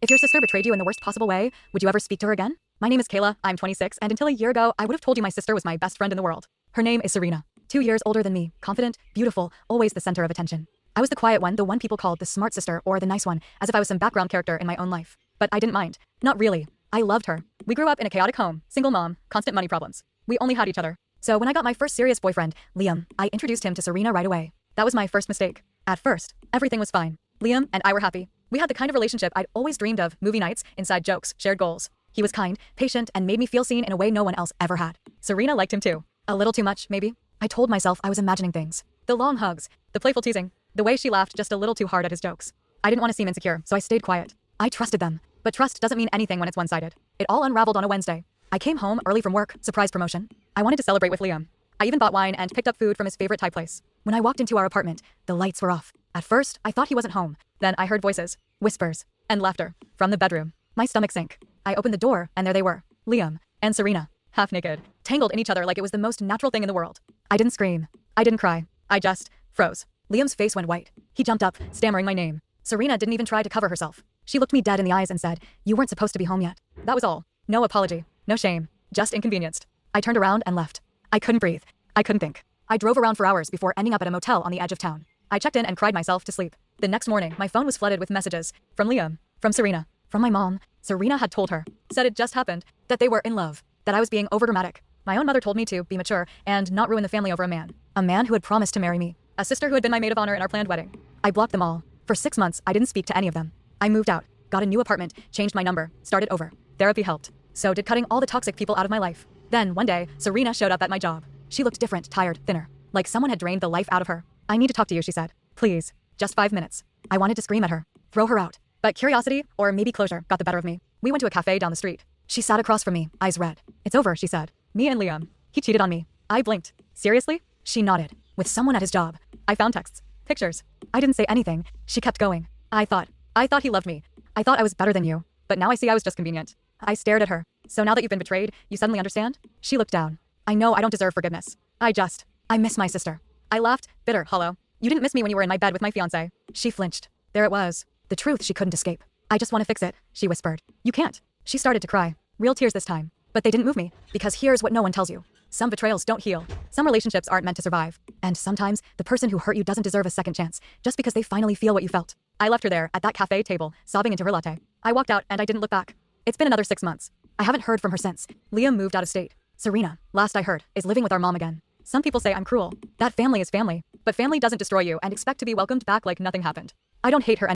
If your sister betrayed you in the worst possible way, would you ever speak to her again? My name is Kayla, I'm 26, and until a year ago, I would have told you my sister was my best friend in the world. Her name is Serena. 2 years older than me, confident, beautiful, always the center of attention. I was the quiet one, the one people called the smart sister or the nice one, as if I was some background character in my own life. But I didn't mind. Not really. I loved her. We grew up in a chaotic home, single mom, constant money problems. We only had each other. So when I got my first serious boyfriend, Liam, I introduced him to Serena right away. That was my first mistake. At first, everything was fine. Liam and I were happy. We had the kind of relationship I'd always dreamed of, movie nights, inside jokes, shared goals. He was kind, patient, and made me feel seen in a way no one else ever had. Serena liked him too. A little too much, maybe. I told myself I was imagining things. The long hugs, the playful teasing, the way she laughed just a little too hard at his jokes. I didn't want to seem insecure, so I stayed quiet. I trusted them. But trust doesn't mean anything when it's one-sided. It all unraveled on a Wednesday. I came home early from work, surprise promotion. I wanted to celebrate with Liam. I even bought wine and picked up food from his favorite Thai place. When I walked into our apartment, the lights were off. At first, I thought he wasn't home. Then I heard voices, whispers, and laughter from the bedroom. My stomach sank. I opened the door, and there they were, Liam and Serena, half naked, tangled in each other like it was the most natural thing in the world. I didn't scream. I didn't cry. I just froze. Liam's face went white. He jumped up, stammering my name. Serena didn't even try to cover herself. She looked me dead in the eyes and said, "You weren't supposed to be home yet." That was all. No apology. No shame. Just inconvenienced. I turned around and left. I couldn't breathe. I couldn't think. I drove around for hours before ending up at a motel on the edge of town. I checked in and cried myself to sleep. The next morning, my phone was flooded with messages. From Liam. From Serena. From my mom. Serena had told her. Said it just happened. That they were in love. That I was being overdramatic. My own mother told me to be mature and not ruin the family over a man. A man who had promised to marry me. A sister who had been my maid of honor in our planned wedding. I blocked them all. For 6 months, I didn't speak to any of them. I moved out. Got a new apartment. Changed my number. Started over. Therapy helped. So did cutting all the toxic people out of my life. Then, one day, Serena showed up at my job. She looked different, tired, thinner. Like someone had drained the life out of her. "I need to talk to you," she said. "Please. Just 5 minutes." I wanted to scream at her. Throw her out. But curiosity, or maybe closure, got the better of me. We went to a cafe down the street. She sat across from me, eyes red. "It's over," she said. "Me and Liam. He cheated on me." I blinked. "Seriously?" She nodded. "With someone at his job." I found texts. Pictures. I didn't say anything. She kept going. I thought he loved me. I thought I was better than you. But now I see I was just convenient. I stared at her. "So now that you've been betrayed, you suddenly understand?" She looked down. "I know I don't deserve forgiveness. I miss my sister." I laughed, bitter, hollow. "You didn't miss me when you were in my bed with my fiancé." She flinched. There it was. The truth she couldn't escape. "I just want to fix it," she whispered. "You can't." She started to cry. Real tears this time. But they didn't move me. Because here's what no one tells you. Some betrayals don't heal. Some relationships aren't meant to survive. And sometimes, the person who hurt you doesn't deserve a second chance, just because they finally feel what you felt. I left her there, at that cafe table, sobbing into her latte. I walked out and I didn't look back. It's been another 6 months. I haven't heard from her since. Liam moved out of state. Serena, last I heard, is living with our mom again. Some people say I'm cruel. That family is family. But family doesn't destroy you and expect to be welcomed back like nothing happened. I don't hate her